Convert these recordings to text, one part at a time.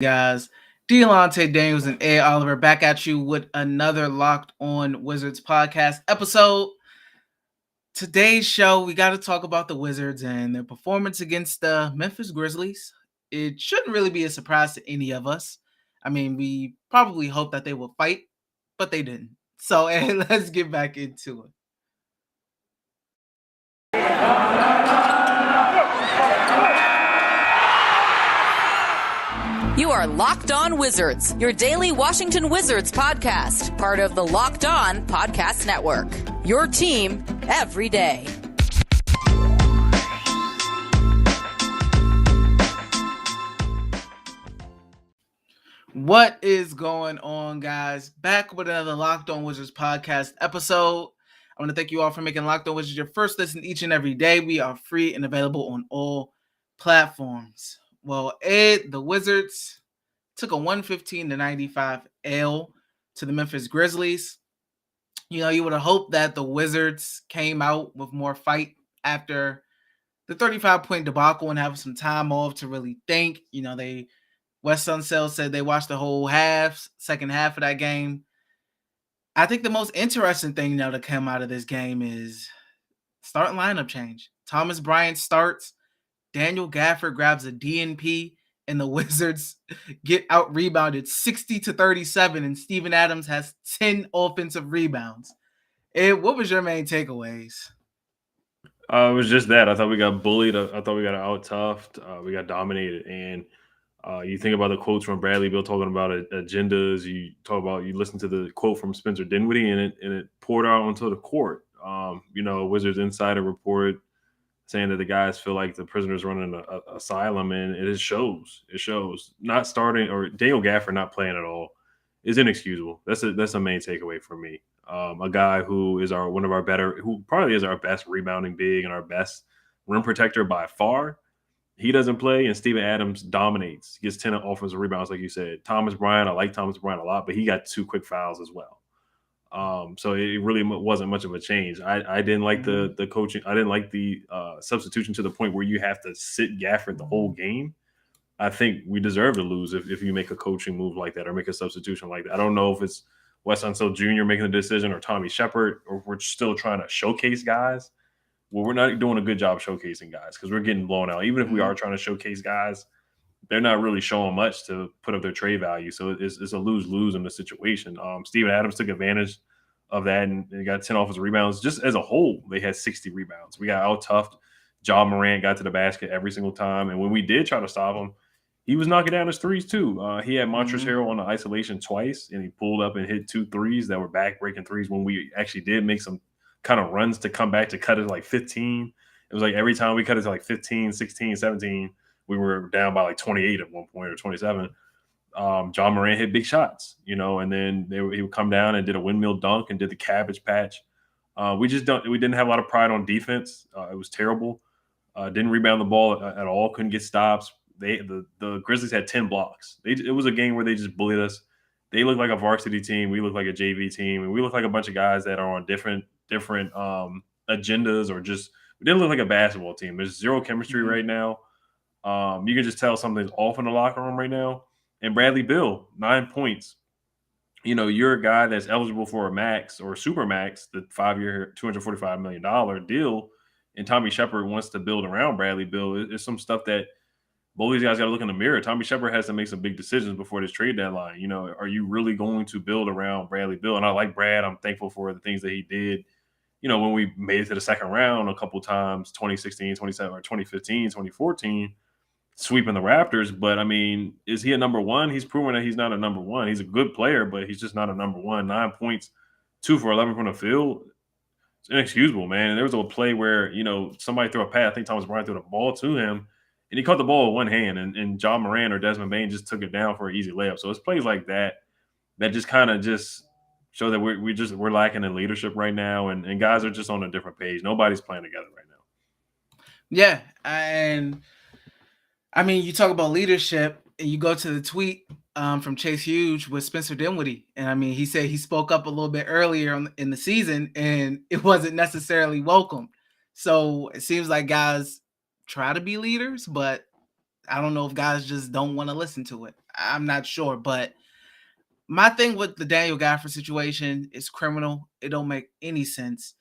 Guys. Dialante, Daniels, and A. Oliver back at you with another Locked On Wizards podcast episode. Today's show, we got to talk about the Wizards and their performance against the Memphis Grizzlies. It shouldn't really be a surprise to any of us. I mean, we probably hoped that they would fight, but they didn't. So, let's get back into it. You are Locked On Wizards, your daily Washington Wizards podcast, part of the Locked On Podcast Network. Your team every day. What is going on, guys? Back with another Locked On Wizards podcast episode. I want to thank you all for making Locked On Wizards your first listen each and every day. We are free and available on all platforms. Well, Ed, the Wizards took a 115-95 L to the Memphis Grizzlies. You know, you would have hoped that the Wizards came out with more fight after the 35-point debacle and have some time off to really think. You know, Wes Unseld said they watched the whole second half of that game. I think the most interesting thing now to come out of this game is starting lineup change. Thomas Bryant starts. Daniel Gafford grabs a DNP, and the Wizards get out-rebounded 60-37, and Steven Adams has 10 offensive rebounds. Ed, what was your main takeaways? It was just that. I thought we got bullied. I thought we got out-toughed. We got dominated. And you think about the quotes from Bradley Beal talking about agendas. You listen to the quote from Spencer Dinwiddie, and it poured out onto the court. Wizards Insider reported saying that the guys feel like the prisoners running an asylum, and it shows. It shows. Not starting or Daniel Gafford not playing at all is inexcusable. That's a main takeaway for me. A guy who is who probably is our best rebounding big and our best rim protector by far. He doesn't play, and Steven Adams dominates. He gets 10 offensive rebounds, like you said. Thomas Bryant, I like Thomas Bryant a lot, but he got 2 quick fouls as well. So it really wasn't much of a change. I didn't like the coaching. I didn't like the substitution to the point where you have to sit Gafford the whole game. I think we deserve to lose if you make a coaching move like that or make a substitution like that. I don't know if it's Wes Unseld Jr. making the decision or Tommy Shepard, or if we're still trying to showcase guys. Well, we're not doing a good job showcasing guys because we're getting blown out. Even if we are trying to showcase guys, they're not really showing much to put up their trade value. So it's a lose-lose in the situation. Steven Adams took advantage of that and got 10 offensive rebounds. Just as a whole, they had 60 rebounds. We got out-toughed. Ja Morant got to the basket every single time. And when we did try to stop him, he was knocking down his threes too. He had Montrezl Harrell on the isolation twice, and he pulled up and hit 2 threes that were back-breaking threes when we actually did make some kind of runs to come back to cut it like 15. It was like every time we cut it to like 15, 16, 17, we were down by like 28 at one point or 27. Ja Morant hit big shots, and then he would come down and did a windmill dunk and did the cabbage patch. We didn't have a lot of pride on defense. It was terrible. Didn't rebound the ball at all. Couldn't get stops. The Grizzlies had 10 blocks. It was a game where they just bullied us. They look like a varsity team. We look like a JV team, and we look like a bunch of guys that are on different agendas, or just we didn't look like a basketball team. There's zero chemistry right now. You can just tell something's off in the locker room right now. And Bradley Beal, 9 points. You're a guy that's eligible for a max or super max, the 5-year, $245 million deal. And Tommy Shepard wants to build around Bradley Beal. It's some stuff that both these guys got to look in the mirror. Tommy Shepard has to make some big decisions before this trade deadline. Are you really going to build around Bradley Beal? And I like Brad. I'm thankful for the things that he did. When we made it to the second round a couple times, 2016, 27, or 2015, 2014, sweeping the Raptors. But, I mean, is he a number one? He's proven that he's not a number one. He's a good player, but he's just not a number one. 9 points, 2 for 11 from the field. It's inexcusable, man. And there was a play where, somebody threw a pass. I think Thomas Bryant threw the ball to him, and he caught the ball with one hand, and Ja Morant or Desmond Bane just took it down for an easy layup. So it's plays like that just kind of just show that we're lacking in leadership right now, and guys are just on a different page. Nobody's playing together right now. Yeah, and I mean, you talk about leadership, and you go to the tweet from Chase Hughes with Spencer Dinwiddie, and I mean, he said he spoke up a little bit earlier in the season, and it wasn't necessarily welcomed. So it seems like guys try to be leaders, but I don't know if guys just don't want to listen to it. I'm not sure, but my thing with the Daniel Gafford situation is criminal. It don't make any sense.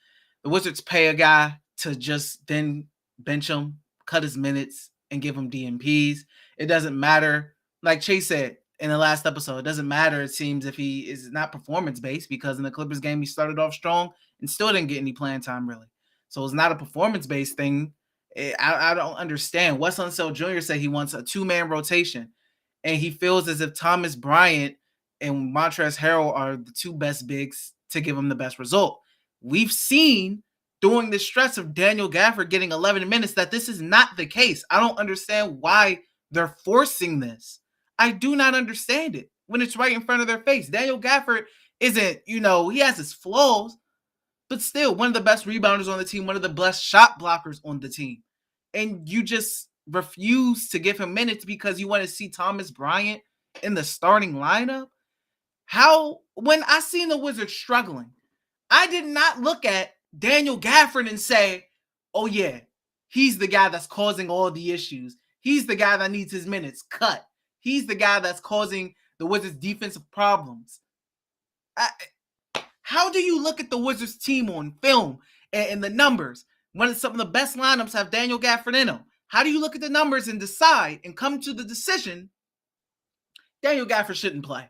The Wizards pay a guy to just then bench him, cut his minutes, and give him DNPs. It doesn't matter. Like Chase said in the last episode, it doesn't matter, it seems, if he is not performance-based, because in the Clippers game, he started off strong and still didn't get any playing time, really. So it's not a performance-based thing. I don't understand. Wes Unseld Jr. said he wants a two-man rotation, and he feels as if Thomas Bryant and Montrezl Harrell are the two best bigs to give him the best result. We've seen during the stretch of Daniel Gafford getting 11 minutes that this is not the case. I don't understand why they're forcing this. I do not understand it when it's right in front of their face. Daniel Gafford isn't, he has his flaws, but still one of the best rebounders on the team, one of the best shot blockers on the team. And you just refuse to give him minutes because you want to see Thomas Bryant in the starting lineup? When I seen the Wizards struggling, I did not look at Daniel Gafford and say, oh yeah, he's the guy that's causing all the issues. He's the guy that needs his minutes cut. He's the guy that's causing the Wizards' defensive problems. How do you look at the Wizards team on film and the numbers when some of the best lineups have Daniel Gafford in them? How do you look at the numbers and decide and come to the decision Daniel Gafford shouldn't play?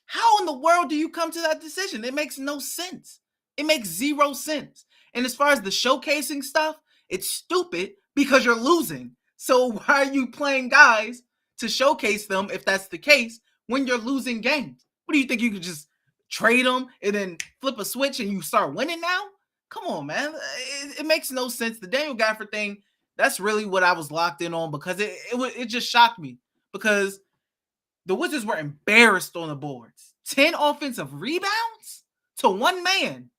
How in the world do you come to that decision? It makes no sense. It makes zero sense. And as far as the showcasing stuff, it's stupid because you're losing. So why are you playing guys to showcase them if that's the case when you're losing games? What do you think, you could just trade them and then flip a switch and you start winning now? Come on, man. It makes no sense. The Daniel Gafford thing, that's really what I was locked in on, because it just shocked me, because the Wizards were embarrassed on the boards. 10 offensive rebounds to one man.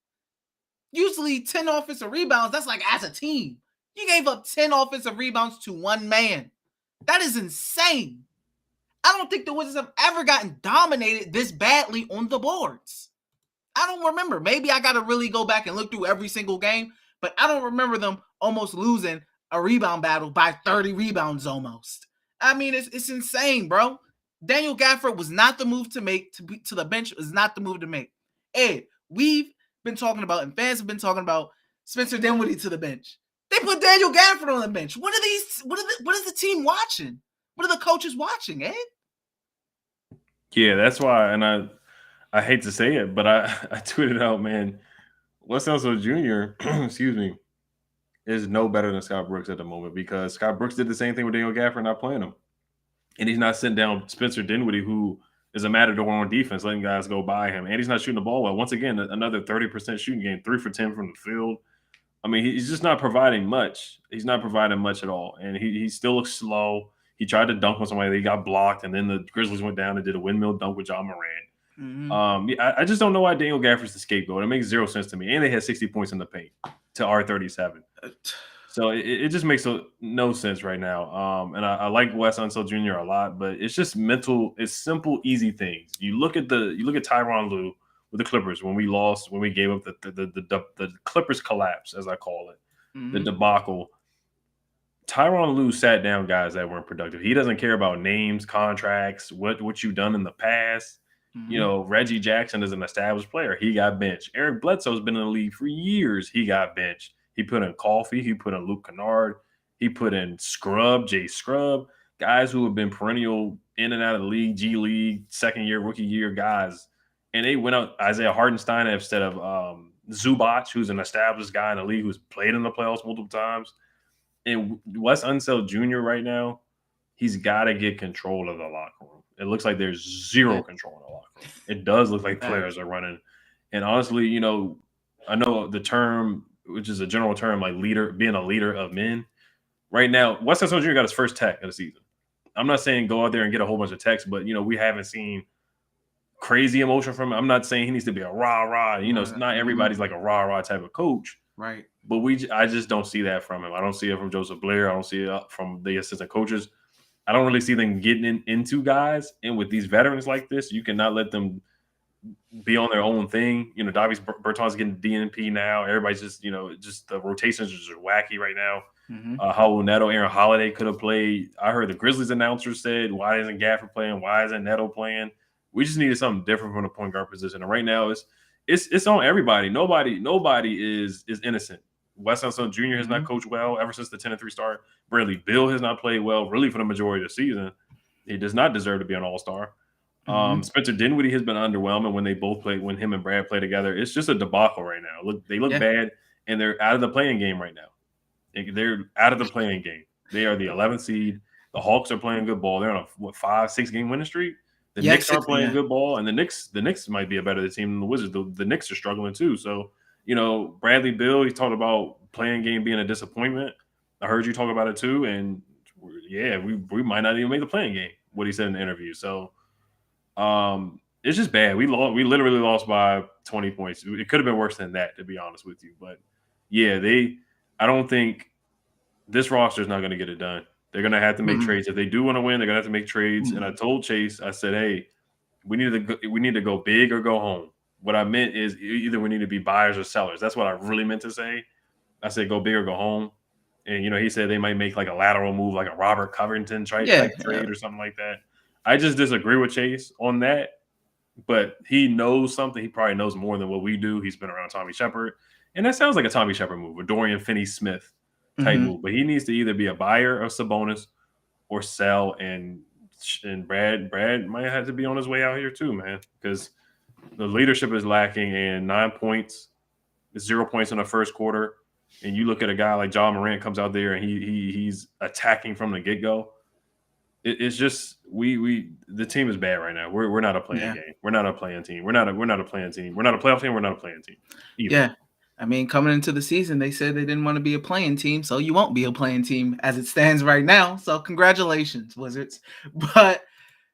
Usually 10 offensive rebounds, that's like as a team. You gave up 10 offensive rebounds to one man. That is insane. I don't think the Wizards have ever gotten dominated this badly on the boards. I don't remember. Maybe I got to really go back and look through every single game, but I don't remember them almost losing a rebound battle by 30 rebounds almost. I mean, it's insane, bro. Daniel Gafford was not the move to make. To the bench was not the move to make. Ed, we've been talking about, and fans have been talking about, Spencer Dinwiddie to the bench. They put Daniel Gafford on the bench. What is the team watching? What are the coaches watching, Ed? Yeah, that's why, and I hate to say it, but I tweeted out, man, Wes Unseld Jr., excuse me, is no better than Scott Brooks at the moment, because Scott Brooks did the same thing with Daniel Gafford not playing him. And he's not sitting down Spencer Dinwiddie, who is a matador on defense, letting guys go by him. And he's not shooting the ball well. Once again, another 30% shooting game, 3 for 10 from the field. I mean, he's just not providing much. He's not providing much at all. And he still looks slow. He tried to dunk on somebody. He got blocked. And then the Grizzlies went down and did a windmill dunk with John Moran. Mm-hmm. I just don't know why Daniel Gafford's the scapegoat. It makes zero sense to me. And they had 60 points in the paint to R37. So it just makes no sense right now. And I like Wes Unseld Jr. a lot, but it's just mental. It's simple, easy things. You look at Tyronn Lue with the Clippers when we gave up the Clippers collapse, as I call it, the debacle. Tyronn Lue sat down guys that weren't productive. He doesn't care about names, contracts, what you've done in the past. Mm-hmm. Reggie Jackson is an established player. He got benched. Eric Bledsoe's been in the league for years. He got benched. He put in Coffey. He put in Luke Kennard. He put in Jay Scrub, guys who have been perennial in and out of the league, G League, second year, rookie year guys. And they went out Isaiah Hartenstein instead of Zubac, who's an established guy in the league who's played in the playoffs multiple times. And Wes Unseld Jr. right now, he's got to get control of the locker room. It looks like there's zero control in the locker room. It does look like players are running. And honestly, I know the term, which is a general term, like being a leader of men. Right now, Wes Unseld Jr. got his first tech of the season. I'm not saying go out there and get a whole bunch of techs, but we haven't seen crazy emotion from him. I'm not saying he needs to be a rah-rah. Not everybody's like a rah-rah type of coach. Right. But I just don't see that from him. I don't see it from Joseph Blair. I don't see it from the assistant coaches. I don't really see them getting into guys. And with these veterans like this, you cannot let them be on their own thing. Davis Bertans getting DNP now. Everybody's just, just the rotations are just wacky right now. How Neto, Aaron Holiday could have played. I heard the Grizzlies announcer said, "Why isn't Gafford playing? Why isn't Neto playing?" We just needed something different from the point guard position. And right now, it's on everybody. Nobody is innocent. Wes Unseld Jr. has not coached well ever since the 10-3 start. Bradley Beal has not played well, really, for the majority of the season. He does not deserve to be an All-Star. Spencer Dinwiddie has been underwhelming when they both played. When him and Brad play together, it's just a debacle right now. They look bad, and they're out of the playing game right now. They're out of the playing game. They are the 11th seed. The Hawks are playing good ball. They're on a 5-6 game winning streak. The Knicks are playing good ball, and the Knicks might be a better team than the Wizards. The Knicks are struggling too. So, Bradley Beal, he talked about playing game being a disappointment. I heard you talk about it too, and yeah, we might not even make the playing game. What he said in the interview. So, it's just bad. We literally lost by 20 points. It could have been worse than that, to be honest with you. But yeah, I don't think this roster is not going to get it done. They're going to have to make trades. If they do want to win, they're going to have to make trades. And I told Chase, I said, hey, we need to go big or go home. What I meant is either we need to be buyers or sellers. That's what I really meant to say. I said go big or go home. And, he said they might make like a lateral move, like a Robert Covington type trade or something like that. I just disagree with Chase on that. But he knows something. He probably knows more than what we do. He's been around Tommy Shepard. And that sounds like a Tommy Shepard move, a Dorian Finney-Smith type move. But he needs to either be a buyer of Sabonis or sell. And Brad might have to be on his way out here too, man, because the leadership is lacking. And 9 points, 0 points in the first quarter. And you look at a guy like John Morant comes out there and he's attacking from the get-go. It's just the team is bad right now. We're not a playing game. We're not a playing team. We're not a playing team. We're not a playoff team. We're not a playing team either. Yeah. I mean, coming into the season, they said they didn't want to be a playing team, so you won't be a playing team as it stands right now. So congratulations, Wizards. But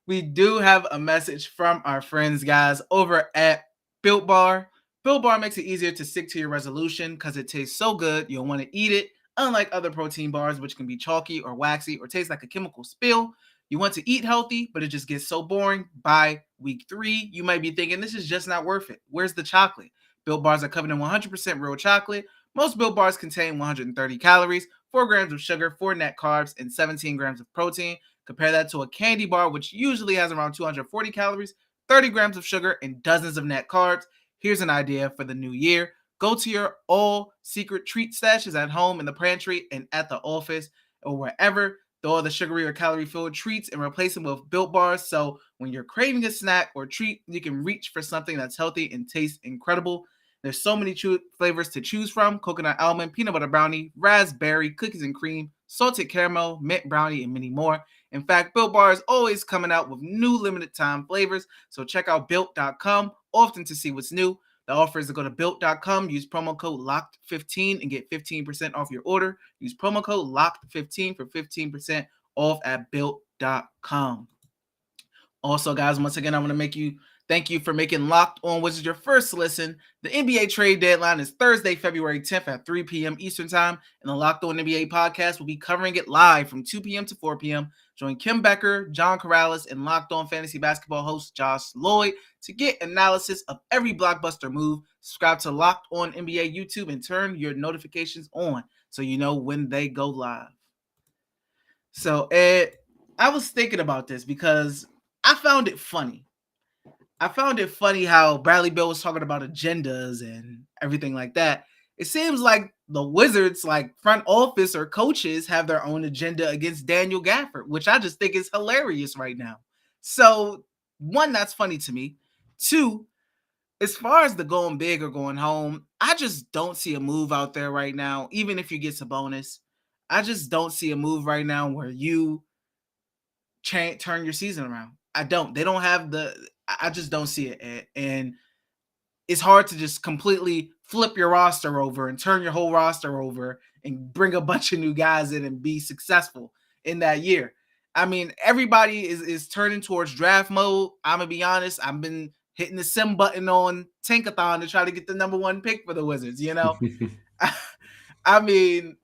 we do have a message from our friends, guys, over at Built Bar. Built Bar makes it easier to stick to your resolution because it tastes so good, you'll want to eat it. Unlike other protein bars, which can be chalky or waxy or taste like a chemical spill, you want to eat healthy, but it just gets so boring. By week 3, you might be thinking, this is just not worth it. Where's the chocolate? Built Bars are covered in 100% real chocolate. Most Built Bars contain 130 calories, 4 grams of sugar, 4 net carbs, and 17 grams of protein. Compare that to a candy bar, which usually has around 240 calories, 30 grams of sugar, and dozens of net carbs. Here's an idea for the new year. Go to your all-secret treat stashes at home, in the pantry, and at the office, or wherever. Throw all the sugary or calorie-filled treats and replace them with Built Bars. So when you're craving a snack or treat, you can reach for something that's healthy and tastes incredible. There's so many flavors to choose from: coconut almond, peanut butter brownie, raspberry, cookies and cream, salted caramel, mint brownie, and many more. In fact, Built Bar is always coming out with new limited time flavors. So check out Built.com often to see what's new. The offer is to go to Built.com, use promo code LOCKED15 and get 15% off your order. Use promo code LOCKED15 for 15% off at Built.com. Also, guys, once again, I want to thank you for making Locked On Wizards your first listen. The NBA trade deadline is Thursday, February 10th at 3 p.m. Eastern Time, and the Locked On NBA podcast will be covering it live from 2 p.m. to 4 p.m. Join Kim Becker, John Corrales, and Locked On Fantasy Basketball host Josh Lloyd to get analysis of every blockbuster move. Subscribe to Locked On NBA YouTube and turn your notifications on so you know when they go live. So, Ed, I was thinking about this because I found it funny. How Bradley Beal was talking about agendas and everything like that. It seems like the Wizards, like front office or coaches, have their own agenda against Daniel Gafford, which I just think is hilarious right now. So, 1, that's funny to me. 2, as far as the going big or going home, I just don't see a move out there right now. Even if you get Sabonis, I just don't see a move right now where you turn your season around. I don't. They don't have I just don't see it. And it's hard to just completely flip your roster over and turn your whole roster over and bring a bunch of new guys in and be successful in that year. I mean, everybody is turning towards draft mode. I'm going to be honest. I've been hitting the sim button on Tankathon to try to get the number 1 pick for the Wizards, I mean...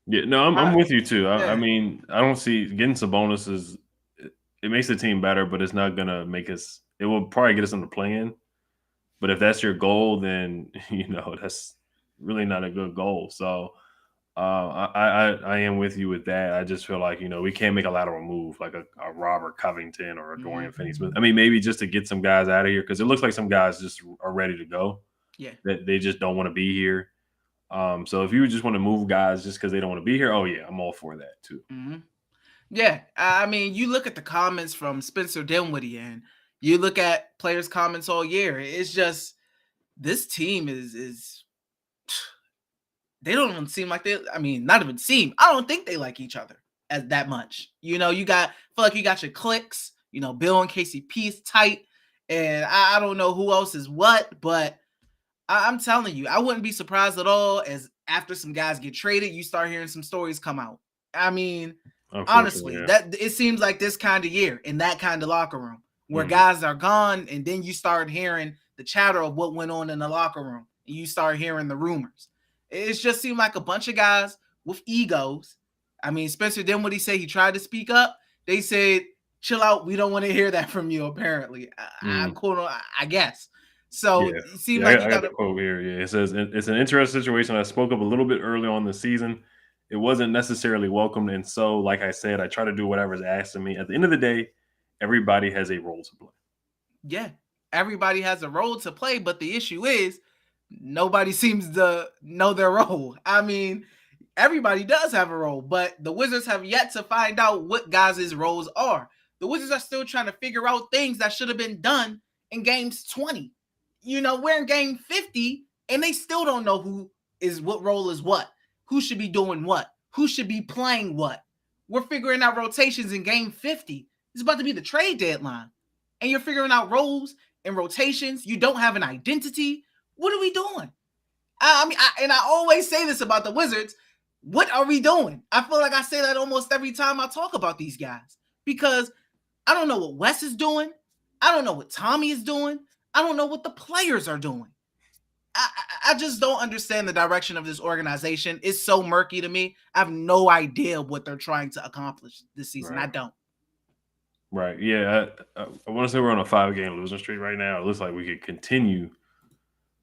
Yeah, no, I'm with you too. I mean, I don't see getting Sabonis it makes the team better, but it's not gonna make us. It will probably get us in the play-in. But if that's your goal, then that's really not a good goal. So I am with you with that. I just feel like, we can't make a lateral move like a Robert Covington or a Dorian Finney-Smith. I mean, maybe just to get some guys out of here because it looks like some guys just are ready to go. Yeah. That they just don't want to be here. So if you just want to move guys just because they don't want to be here, oh yeah, I'm all for that too. Yeah, I mean, you look at the comments from Spencer Dinwiddie and you look at players' comments all year. It's just this team is they don't even seem like not even seem. I don't think they like each other as that much. You feel like you got your cliques. Bill and KCP is tight, and I don't know who else is what, but I'm telling you, I wouldn't be surprised at all as after some guys get traded, you start hearing some stories come out. I mean, honestly, yeah. that it seems like this kind of year in that kind of locker room where guys are gone, and then you start hearing the chatter of what went on in the locker room, and you start hearing the rumors. It just seemed like a bunch of guys with egos. I mean, Spencer Dinwiddie said he tried to speak up. They said, "Chill out. We don't want to hear that from you." Apparently, I guess. So yeah. it seemed I like got the quote here. Yeah, it says it's an interesting situation. I spoke up a little bit early on the season. It wasn't necessarily welcomed, and so, like I said, I try to do whatever's asked of me. At the end of the day, everybody has a role to play. Yeah, everybody has a role to play, but the issue is nobody seems to know their role. I mean, everybody does have a role, but the Wizards have yet to find out what guys' roles are. The Wizards are still trying to figure out things that should have been done in games 20. We're in game 50, and they still don't know what role is what, who should be doing what, who should be playing what. We're figuring out rotations in game 50. It's about to be the trade deadline, and you're figuring out roles and rotations. You don't have an identity. What are we doing? I always say this about the Wizards. What are we doing? I feel like I say that almost every time I talk about these guys because I don't know what Wes is doing. I don't know what Tommy is doing. I don't know what the players are doing. I just don't understand the direction of this organization. It's so murky to me. I have no idea what they're trying to accomplish this season. Right. I don't. Right. Yeah. I want to say we're on a 5-game losing streak right now. It looks like we could continue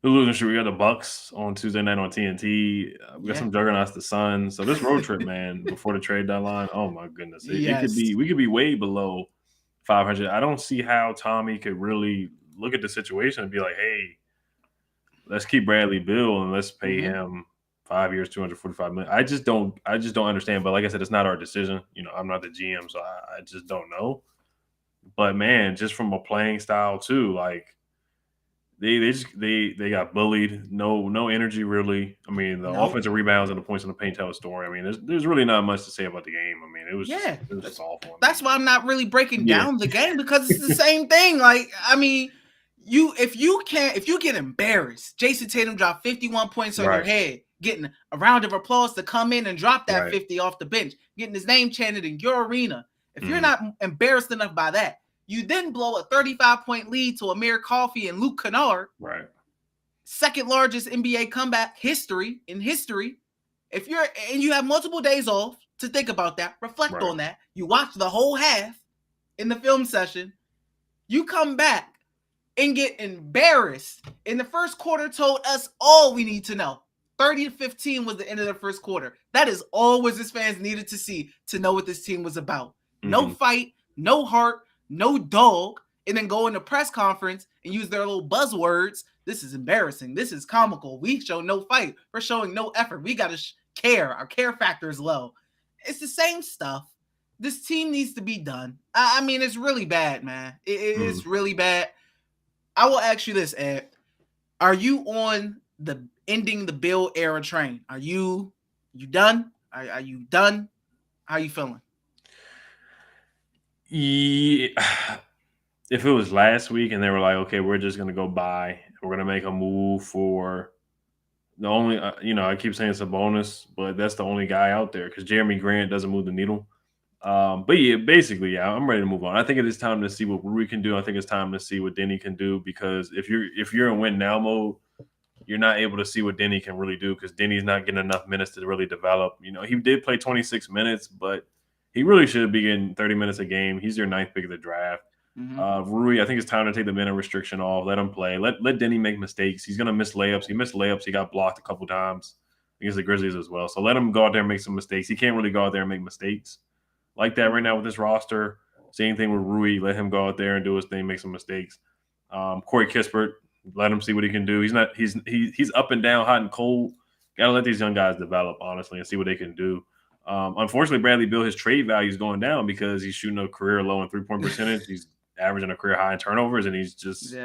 the losing streak. We got the Bucks on Tuesday night on TNT. We got some juggernauts, the Suns. So this road trip, man, before the trade deadline. Oh my goodness, it could be. We could be way below 500. I don't see how Tommy could really look at the situation and be like, "Hey, let's keep Bradley Beal and let's pay him 5 years, $245 million." I just don't understand. But like I said, it's not our decision. I'm not the GM, so I just don't know. But man, just from a playing style too, like they got bullied. No energy really. I mean, the offensive rebounds and the points in the paint tell a story. I mean, there's really not much to say about the game. I mean, it was just awful. That's why I'm not really breaking down the game because it's the same thing. Like, I mean, if you get embarrassed, Jason Tatum dropped 51 points on your head, getting a round of applause to come in and drop that 50 off the bench, getting his name chanted in your arena. If you're not embarrassed enough by that, you then blow a 35-point lead to Amir Coffey and Luke Kennard. Right. Second largest NBA comeback in history. If you have multiple days off to think about that, reflect on that. You watch the whole half in the film session. You come back and get embarrassed. In the first quarter told us all we need to know. 30-15 was the end of the first quarter. That is all Wizards fans needed to see to know what this team was about. No fight, no heart, no dog, and then go in the press conference and use their little buzzwords. This is embarrassing. This is comical. We show no fight. We're showing no effort. We got to care. Our care factor is low. It's the same stuff. This team needs to be done. I mean, it's really bad, man. It is really bad. I will ask you this, Ed. Are you on the ending the Bill era train? Are you done? Are you done? How are you feeling? Yeah. If it was last week and they were like, okay, we're just going to go buy, we're going to make a move for the only, I keep saying it's a bonus, but that's the only guy out there because Jeremy Grant doesn't move the needle. But yeah, basically, I'm ready to move on. I think it is time to see what Rui can do. I think it's time to see what Denny can do because if you're in win now mode, you're not able to see what Denny can really do because Denny's not getting enough minutes to really develop. He did play 26 minutes, but he really should be getting 30 minutes a game. He's your 9th pick of the draft. Rui, I think it's time to take the minute restriction off. Let him play. Let Denny make mistakes. He's going to miss layups. He missed layups. He got blocked a couple times. against the Grizzlies as well. So let him go out there and make some mistakes. He can't really go out there and make mistakes like that right now with this roster. Same thing with Rui. Let him go out there and do his thing, make some mistakes. Corey Kispert, let him see what he can do. He's up and down, hot and cold. Got to let these young guys develop, honestly, and see what they can do. Unfortunately, Bradley Beal, his trade value is going down because he's shooting a career low in 3-point percentage. He's averaging a career high in turnovers, and he's just,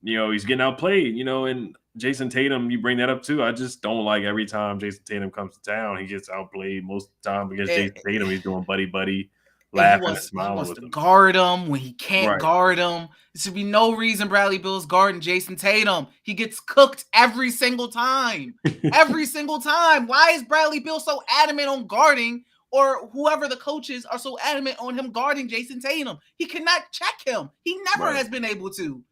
he's getting outplayed, and Jason Tatum, you bring that up too. I just don't like every time Jason Tatum comes to town, he gets outplayed most of the time against Jason Tatum. He's doing buddy, laughing and smiling with him. He wants to guard him when he can't guard him. There should be no reason Bradley Beal's guarding Jason Tatum. He gets cooked every single time. Every single time. Why is Bradley Beal so adamant on guarding, or whoever the coaches are so adamant on him guarding Jason Tatum? He cannot check him. He never has been able to.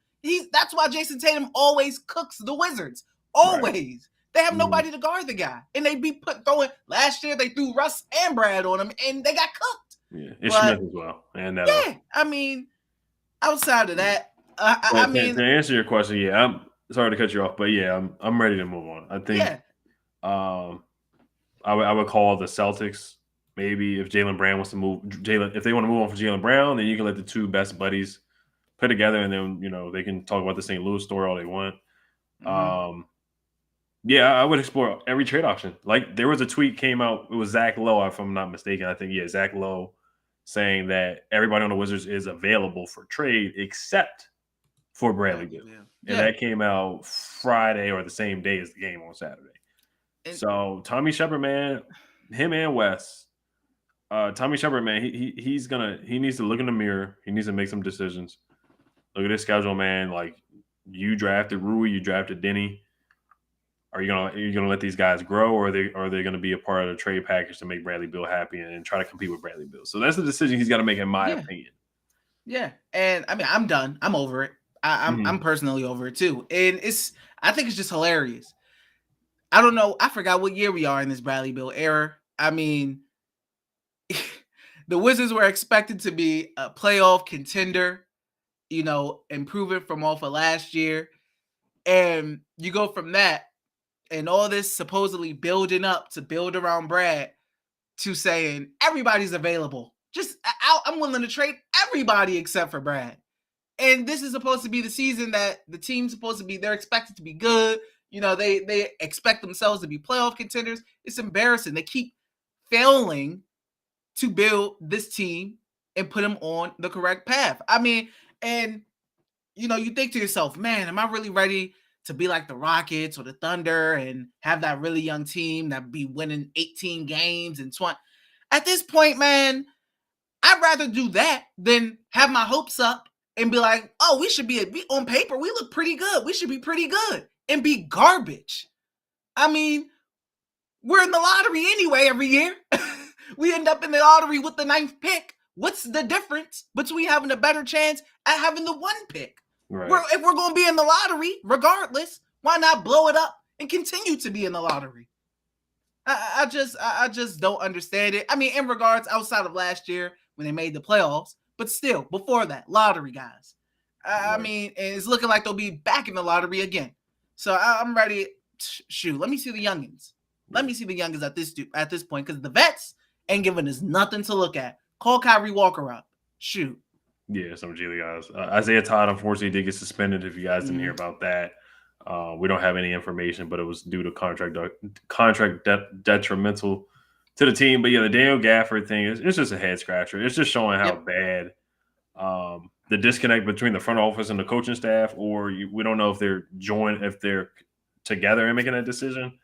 That's why Jason Tatum always cooks the Wizards. Always. They have nobody to guard the guy. And they be throwing. Last year, they threw Russ and Brad on him, and they got cooked. Yeah, it's Smith as well. And I mean, outside of that, to answer your question, I'm sorry to cut you off, but I'm ready to move on. I think I would call the Celtics. Maybe if Jaylen Brown wants to move, if they want to move on for Jaylen Brown, then you can let the two best buddies put together, and then they can talk about the St. Louis story all they want. I would explore every trade option. Like, there was a tweet came out, it was Zach Lowe, if I'm not mistaken. I think Zach Lowe saying that everybody on the Wizards is available for trade except for Bradley Beal. And that came out Friday or the same day as the game on Saturday. So Tommy Shepard, man, him and Wes. Tommy Shepard, man, he needs to look in the mirror. He needs to make some decisions. Look at his schedule, man. Like, you drafted Rui, you drafted Denny. Are you gonna let these guys grow, or are they gonna be a part of the trade package to make Bradley Beal happy and try to compete with Bradley Beal? So that's the decision he's got to make, in my opinion. Yeah, and I mean, I'm done. I'm over it. I'm personally over it too, and I think it's just hilarious. I don't know. I forgot what year we are in this Bradley Beal era. I mean, the Wizards were expected to be a playoff contender, improving from off of last year, and you go from that. And all this supposedly building up to build around Brad to saying everybody's available. I'm willing to trade everybody except for Brad. And this is supposed to be the season that the team's supposed to be, they're expected to be good. They expect themselves to be playoff contenders. It's embarrassing. They keep failing to build this team and put them on the correct path. I mean, and, you think to yourself, man, am I really ready to be like the Rockets or the Thunder and have that really young team that be winning 18 games and 20. At this point, man, I'd rather do that than have my hopes up and be like, oh, we should be on paper. We look pretty good. We should be pretty good and be garbage. I mean, we're in the lottery anyway every year. We end up in the lottery with the 9th pick. What's the difference between having a better chance at having the 1 pick? Right. If we're going to be in the lottery, regardless, why not blow it up and continue to be in the lottery? I just don't understand it. I mean, in regards outside of last year when they made the playoffs, but still, before that, lottery guys. I mean, it's looking like they'll be back in the lottery again. So I'm ready. Shoot, let me see the youngins. Let me see the youngins at this point, because the vets ain't giving us nothing to look at. Call Kyrie Walker up. Shoot. Yeah, some G League guys. Isaiah Todd, unfortunately, did get suspended. If you guys didn't hear about that, we don't have any information, but it was due to contract detrimental to the team. But the Daniel Gafford thing it's just a head scratcher. It's just showing how bad the disconnect between the front office and the coaching staff, or we don't know if they're together and making that decision.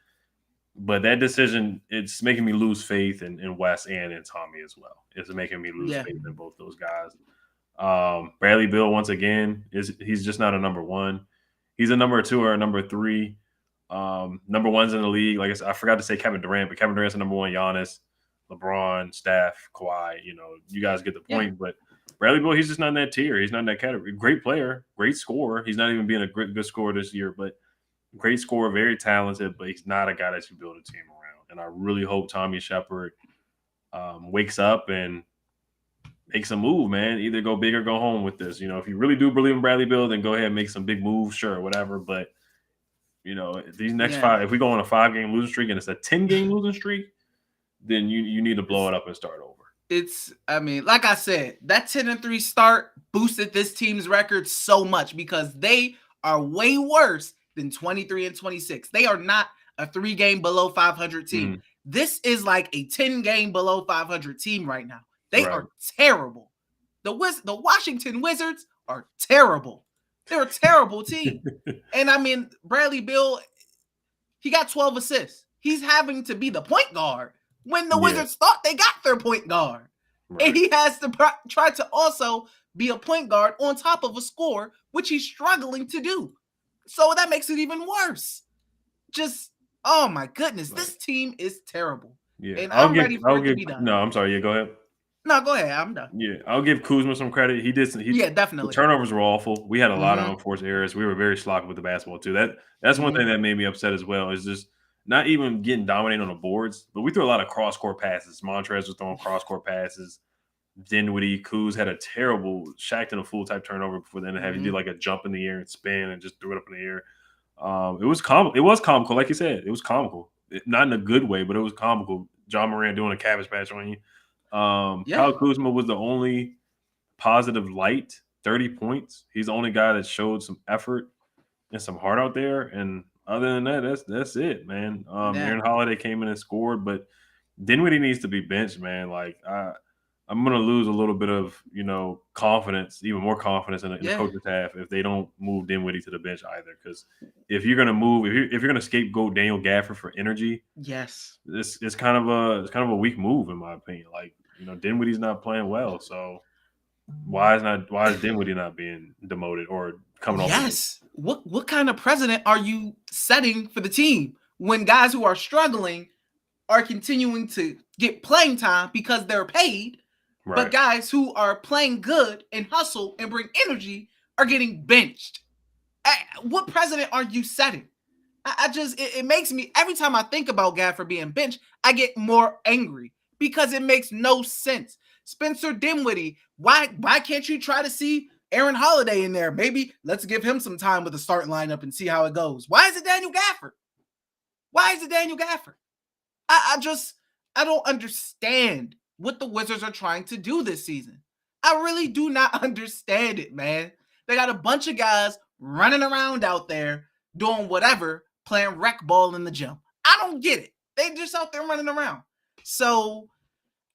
But that decision, it's making me lose faith in Wes and in Tommy as well. It's making me lose faith in both those guys. Bradley Beal, once again, he's just not a number 1. He's a number 2 or a number 3. Number 1's in the league. Like I said, I forgot to say Kevin Durant, but Kevin Durant's a number 1. Giannis, LeBron, Steph, Kawhi. You guys get the point. Yeah. But Bradley Beal, he's just not in that tier. He's not in that category. Great player, great scorer. He's not even being a good scorer this year, but great scorer, very talented. But he's not a guy that you build a team around. And I really hope Tommy Shepard wakes up and makes a move, man. Either go big or go home with this. If you really do believe in Bradley Beal, then go ahead and make some big moves, sure, whatever. But These next 5, if we go on a 5-game losing streak and it's a 10-game losing streak, then you need to blow it up and start over. Like I said, that 10-3 start boosted this team's record so much because they are way worse than 23-26. They are not a 3-game below 500 team. Mm-hmm. This is like a 10-game below 500 team right now. They are terrible. The Washington Wizards are terrible. They're a terrible team. And Bradley Beal, he got 12 assists. He's having to be the point guard when the Wizards thought they got their point guard. Right. And he has to try to also be a point guard on top of a scorer, which he's struggling to do. So that makes it even worse. Just, oh my goodness, this team is terrible. Yeah, and I'm ready for it to be done. No, I'm sorry. Yeah, go ahead. No, go ahead. I'm done. Yeah, I'll give Kuzma some credit. He did. Definitely. The turnovers were awful. We had a lot of unforced errors. We were very sloppy with the basketball too. That's one thing that made me upset as well. Is just not even getting dominated on the boards, but we threw a lot of cross-court passes. Montrez was throwing cross-court passes. Dinwiddie, Kuz had a terrible Shaq and a full type turnover before then. He did like a jump in the air and spin and just threw it up in the air. It was comical, like you said. It was comical, not in a good way, but it was comical. John Moran doing a cabbage patch on you. Kyle Kuzma was the only positive light, 30 points. He's the only guy that showed some effort and some heart out there. And other than that, that's it, man. Aaron Holiday came in and scored, but Dinwiddie needs to be benched, man. Like I'm going to lose a little bit of, confidence, even more confidence in the coaching staff if they don't move Dinwiddie to the bench either. Because if you're going to move, if you're going to scapegoat Daniel Gafford for energy, it's kind of a weak move in my opinion. Like, Dinwiddie's not playing well, so why is Dinwiddie not being demoted or coming off? Yes. What kind of precedent are you setting for the team when guys who are struggling are continuing to get playing time because they're paid? Right. But guys who are playing good and hustle and bring energy are getting benched. What precedent are you setting? It makes me, every time I think about Gafford being benched, I get more angry because it makes no sense. Spencer Dinwiddie, why can't you try to see Aaron Holiday in there? Maybe let's give him some time with the starting lineup and see how it goes. Why is it Daniel Gafford? I don't understand what the Wizards are trying to do this season. I really do not understand it, man. They got a bunch of guys running around out there doing whatever, playing rec ball in the gym. I don't get it. They just out there running around. So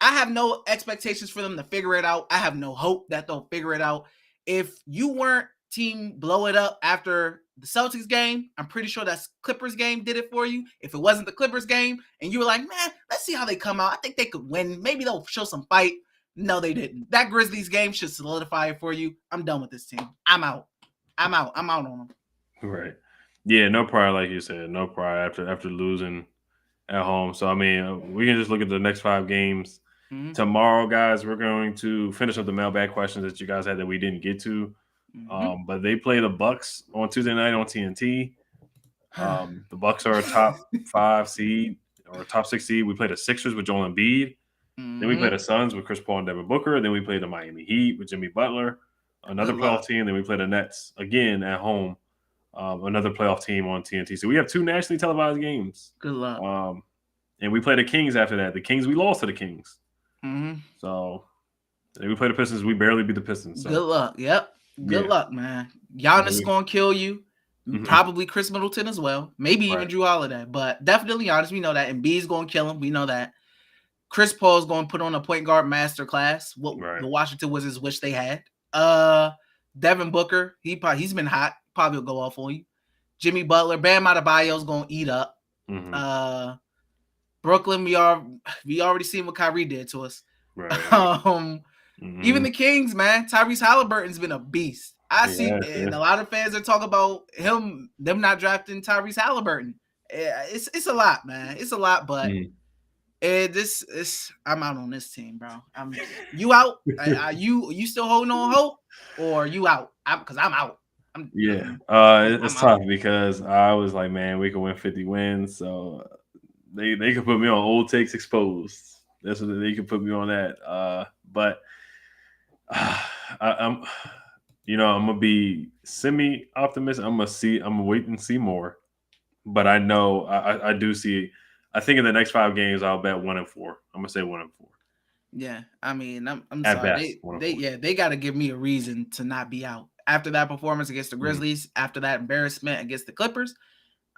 I have no expectations for them to figure it out. I have no hope that they'll figure it out. If you weren't team blow it up after the Celtics game, I'm pretty sure that Clippers game did it for you. If it wasn't the Clippers game and you were like, man, let's see how they come out. I think they could win. Maybe they'll show some fight. No, they didn't. That Grizzlies game should solidify it for you. I'm done with this team. I'm out on them. Right. Yeah, no pride, like you said. No pride after losing at home. So, we can just look at the next 5 games. Mm-hmm. Tomorrow, guys, we're going to finish up the mailbag questions that you guys had that we didn't get to. Mm-hmm. But they play the Bucks on Tuesday night on TNT. The Bucks are a top 5 seed or a top 6 seed. We play the Sixers with Joel Embiid. Then we play the Suns with Chris Paul and Devin Booker. Then we play the Miami Heat with Jimmy Butler, another playoff team. Then we play the Nets again at home, another playoff team on TNT. So we have 2 nationally televised games. Good luck. And we play the Kings after that. The Kings, we lost to the Kings. Mm-hmm. So we play the Pistons. We barely beat the Pistons. So. Good luck. Yep. Good luck, man. Giannis is going to kill you. Mm-hmm. Probably Chris Middleton as well. Maybe even Drew Holiday. But definitely Giannis. We know that. And B's going to kill him. We know that. Chris Paul's going to put on a point guard masterclass. What the Washington Wizards wish they had. Devin Booker, he's been hot. Probably will go off on you. Jimmy Butler, Bam Adebayo's going to eat up. Mm-hmm. Brooklyn, we already seen what Kyrie did to us. Right. Even the Kings, man. Tyrese Halliburton's been a beast. And a lot of fans are talking about them not drafting Tyrese Halliburton. It's a lot, man. It's a lot, but I'm out on this team, bro. You out? You still holding on hope, or you out? Because I'm out. It's tough because I was like, man, we can win 50 wins, so they could put me on old takes exposed. That's what they could put me on that. But I'm gonna be semi-optimistic. I'm gonna wait and see more. But I know I do see. I think in the next 5 games, I'll bet 1-4. I'm gonna say 1-4. Yeah, I mean, I'm At sorry. best, 1-4. They got to give me a reason to not be out after that performance against the Grizzlies. After that embarrassment against the Clippers,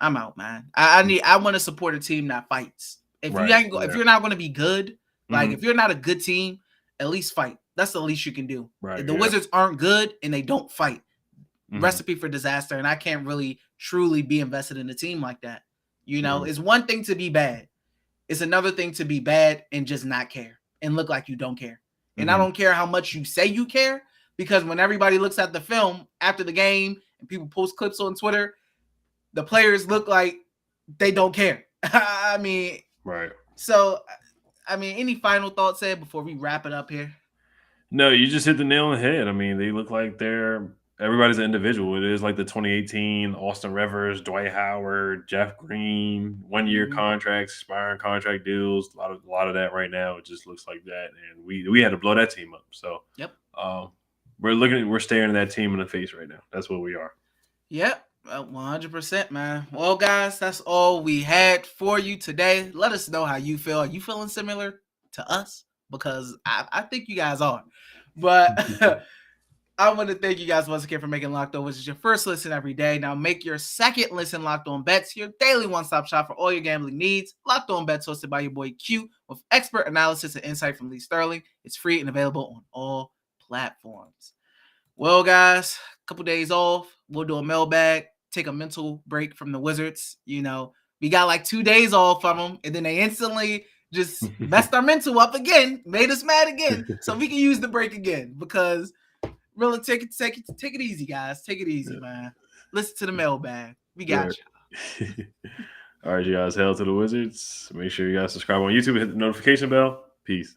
I'm out, man. I want to support a team that fights. If you ain't if you're not going to be good, like if you're not a good team, at least fight. That's the least you can do. If the Wizards aren't good and they don't fight, recipe for disaster. And I can't really truly be invested in a team like that. You know, it's one thing to be bad. It's another thing to be bad and just not care and look like you don't care. And I don't care how much you say you care, because when everybody looks at the film after the game and people post clips on Twitter, the players look like they don't care. I mean, So, I mean, any final thoughts, Ed, before we wrap it up here? No, you just hit the nail on the head. I mean, they look like everybody's an individual. It is like the 2018 Austin Rivers, Dwight Howard, Jeff Green, 1-year contracts, expiring contract deals. A lot of that right now. It just looks like that, and we had to blow that team up. So we're staring at that team in the face right now. That's what we are. Yep. 100%, man. Well, guys, that's all we had for you today. Let us know how you feel. Are you feeling similar to us? Because I think you guys are. But I want to thank you guys once again for making Locked On, which is your first listen every day. Now make your second listen Locked On Bets, your daily one-stop shop for all your gambling needs. Locked On Bets, hosted by your boy Q, with expert analysis and insight from Lee Sterling. It's free and available on all platforms. Well, guys, a couple days off. We'll do a mailbag, take a mental break from the Wizards. You know, we got like 2 days off from them, and then they instantly just messed our mental up again, made us mad again, so we can use the break again. Because really, take it easy, guys. Take it easy, man. Listen to the mailbag. We got you. All right, you guys. Hail to the Wizards. Make sure you guys subscribe on YouTube and hit the notification bell. Peace.